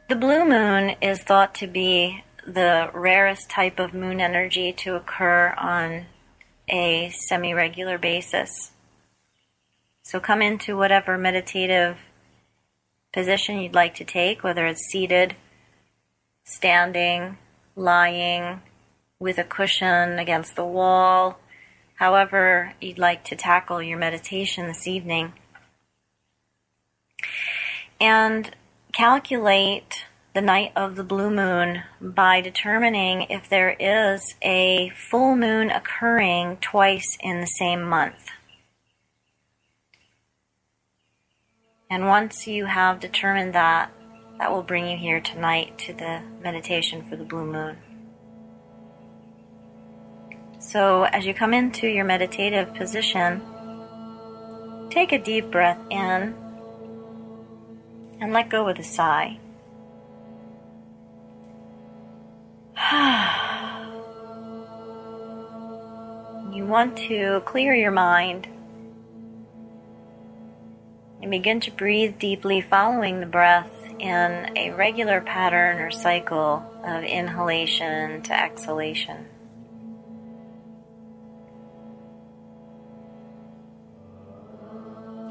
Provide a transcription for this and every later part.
The blue moon is thought to be the rarest type of moon energy to occur on a semi-regular basis. So come into whatever meditative position you'd like to take, whether it's seated, standing, lying, with a cushion against the wall, however you'd like to tackle your meditation this evening. And calculate the night of the blue moon by determining if there is a full moon occurring twice in the same month. And once you have determined that, that will bring you here tonight to the meditation for the blue moon. So as you come into your meditative position, take a deep breath in and let go with a sigh. You want to clear your mind and begin to breathe deeply, following the breath in a regular pattern or cycle of inhalation to exhalation.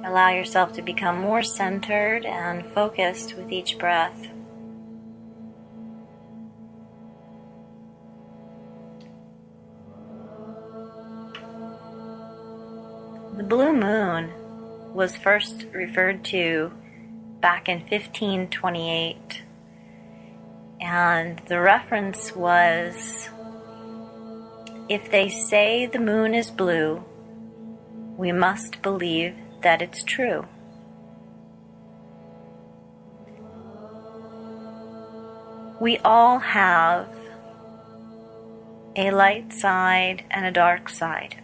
Allow yourself to become more centered and focused with each breath. The blue moon was first referred to back in 1528, and the reference was, if they say the moon is blue, we must believe that it's true. We all have a light side and a dark side.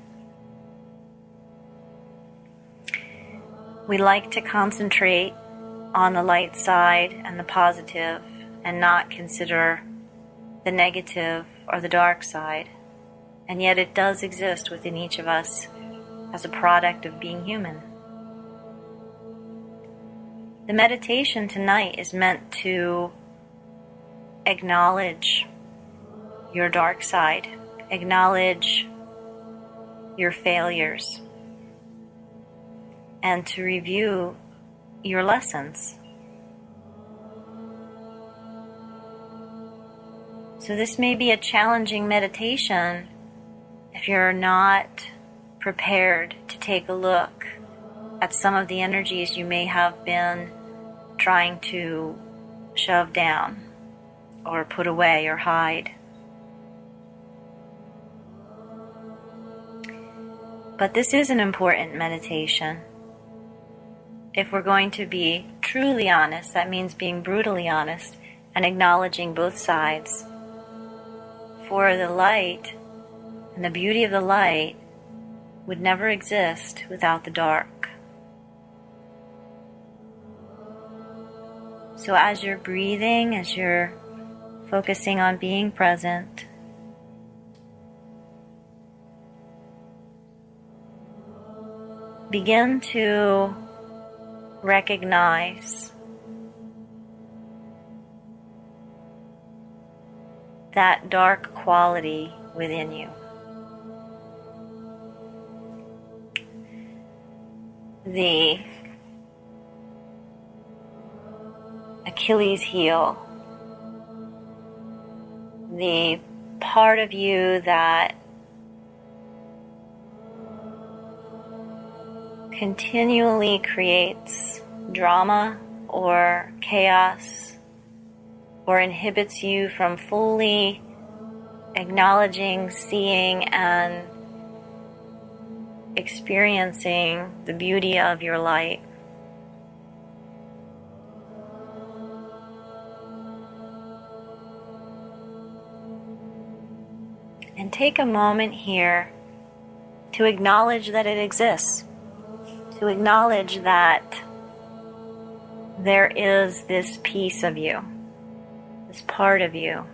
We like to concentrate on the light side and the positive and not consider the negative or the dark side. And yet it does exist within each of us as a product of being human. The meditation tonight is meant to acknowledge your dark side, acknowledge your failures, and to review your lessons. So this may be a challenging meditation if you're not prepared to take a look at some of the energies you may have been trying to shove down or put away or hide. But this is an important meditation. If we're going to be truly honest, that means being brutally honest and acknowledging both sides. For the light and the beauty of the light would never exist without the dark. So as you're breathing, as you're focusing on being present, begin to recognize that dark quality within you. The Achilles heel, the part of you that continually creates drama or chaos or inhibits you from fully acknowledging, seeing, and experiencing the beauty of your light. And take a moment here to acknowledge that it exists, to acknowledge that there is this piece of you, this part of you.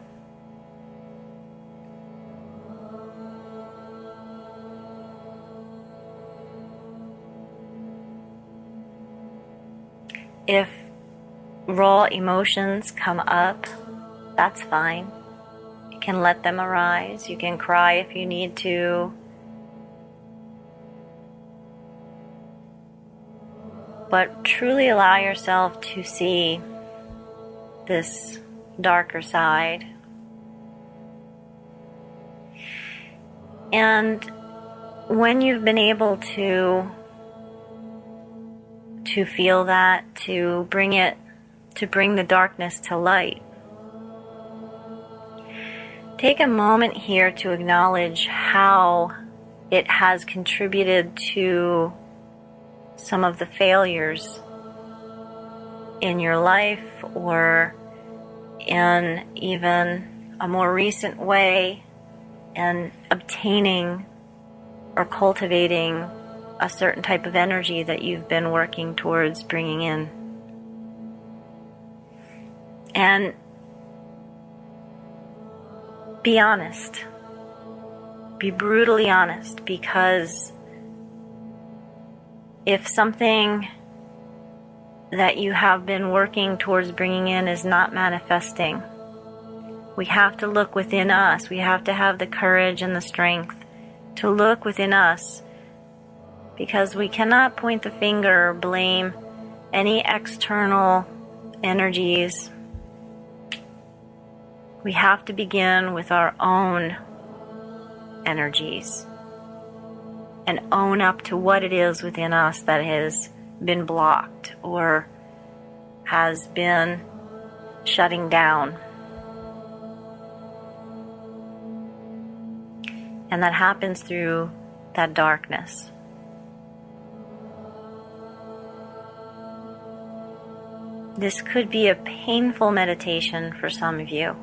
If raw emotions come up, that's fine. You can let them arise. You can cry if you need to. But truly allow yourself to see this darker side. And when you've been able to feel that, to bring the darkness to light, take a moment here to acknowledge how it has contributed to some of the failures in your life, or in even a more recent way, in obtaining or cultivating a certain type of energy that you've been working towards bringing in. And be honest. Be brutally honest, because if something that you have been working towards bringing in is not manifesting, we have to look within us. We have to have the courage and the strength to look within us, because we cannot point the finger or blame any external energies. We have to begin with our own energies and own up to what it is within us that has been blocked or has been shutting down. And that happens through that darkness. This could be a painful meditation for some of you.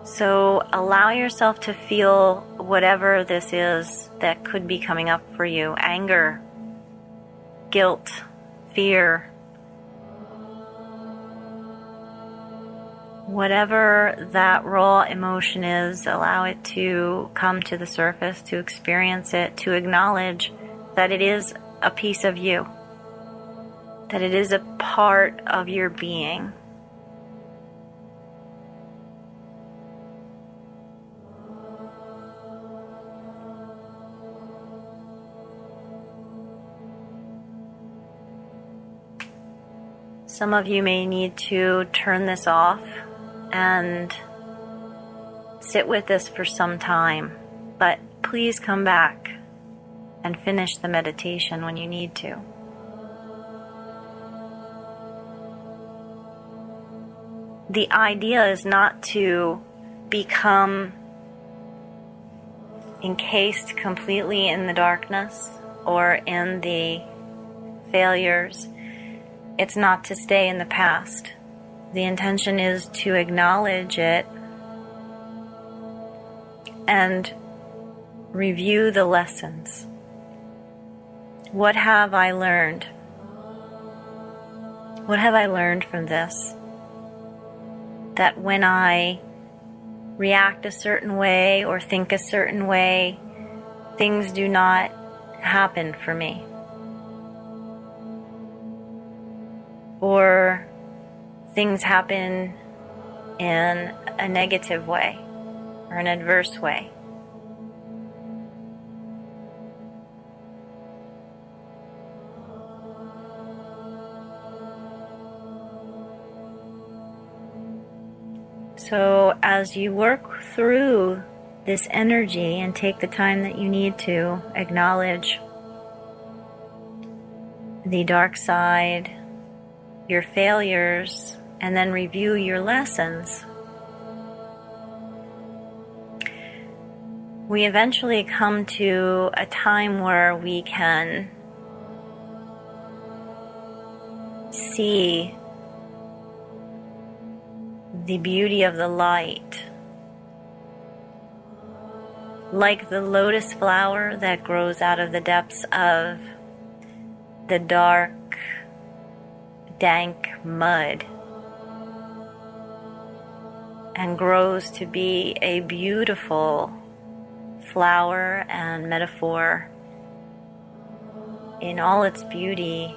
So allow yourself to feel whatever this is that could be coming up for you. Anger, guilt, fear. Whatever that raw emotion is, allow it to come to the surface, to experience it, to acknowledge that it is a piece of you, that it is a part of your being. Some of you may need to turn this off and sit with this for some time, but please come back and finish the meditation when you need to. The idea is not to become encased completely in the darkness or in the failures. It's not to stay in the past. The intention is to acknowledge it and review the lessons. What have I learned? What have I learned from this? That when I react a certain way or think a certain way, things do not happen for me. Or things happen in a negative way or an adverse way. So as you work through this energy and take the time that you need to acknowledge the dark side, your failures, and then review your lessons, we eventually come to a time where we can see the beauty of the light, like the lotus flower that grows out of the depths of the dark, dank mud and grows to be a beautiful flower and metaphor in all its beauty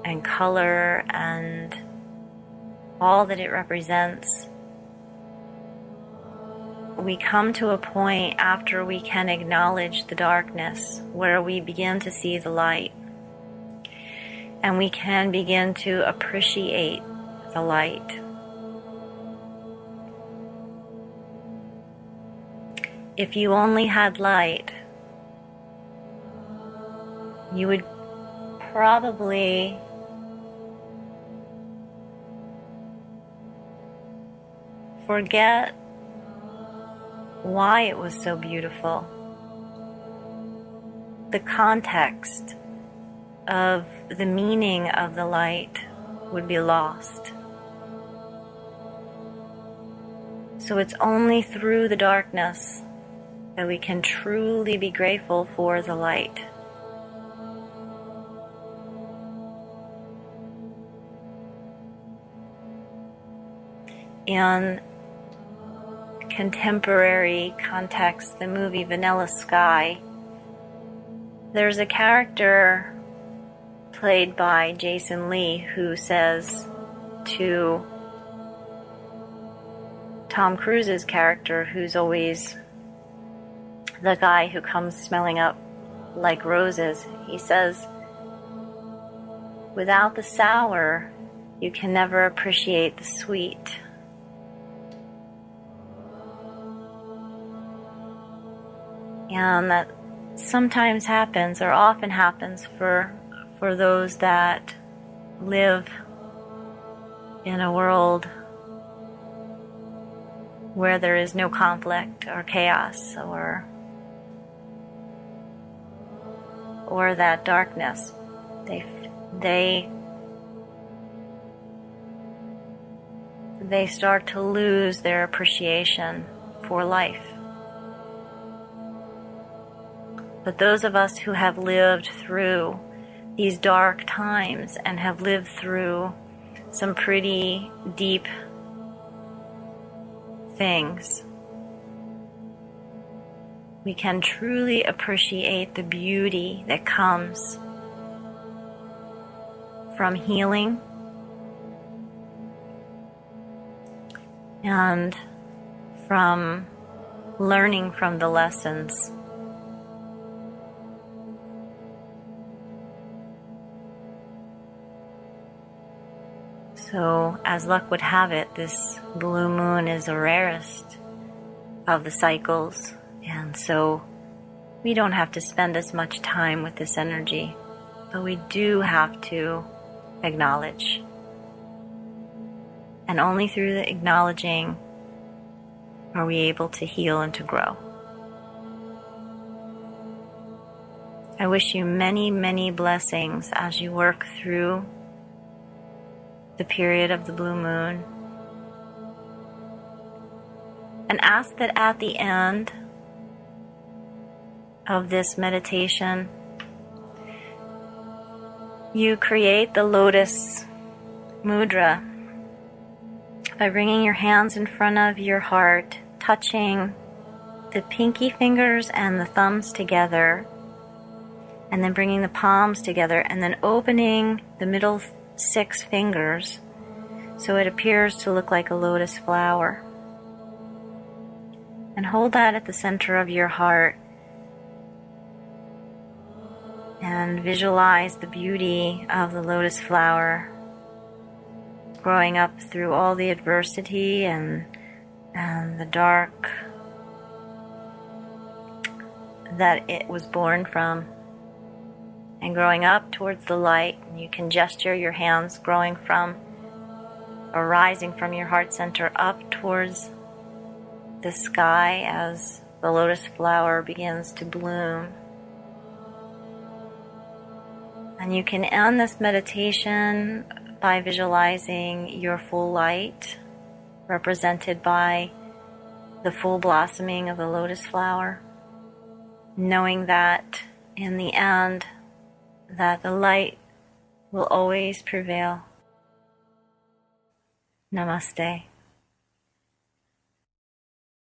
and color and all that it represents, we come to a point after we can acknowledge the darkness where we begin to see the light, and we can begin to appreciate the light. If you only had light, you would probably forget why it was so beautiful. The context of the meaning of the light would be lost. So it's only through the darkness that we can truly be grateful for the light. In contemporary context, the movie Vanilla Sky, there's a character played by Jason Lee who says to Tom Cruise's character, who's always the guy who comes smelling up like roses, he says, "Without the sour, you can never appreciate the sweet." And that sometimes happens, or often happens, for those that live in a world where there is no conflict or chaos or that darkness. They start to lose their appreciation for life. But those of us who have lived through these dark times and have lived through some pretty deep things, we can truly appreciate the beauty that comes from healing and from learning from the lessons. So, as luck would have it, this blue moon is the rarest of the cycles, and so we don't have to spend as much time with this energy, but we do have to acknowledge. And only through the acknowledging are we able to heal and to grow. I wish you many, many blessings as you work through the period of the blue moon. And ask that at the end of this meditation, you create the lotus mudra by bringing your hands in front of your heart, touching the pinky fingers and the thumbs together, and then bringing the palms together, and then opening the middle 6 fingers so it appears to look like a lotus flower. And hold that at the center of your heart and visualize the beauty of the lotus flower growing up through all the adversity and the dark that it was born from, and growing up towards the light. You can gesture your hands growing from or rising from your heart center up towards the sky as the lotus flower begins to bloom. And you can end this meditation by visualizing your full light, represented by the full blossoming of the lotus flower, knowing that in the end, that the light will always prevail. Namaste.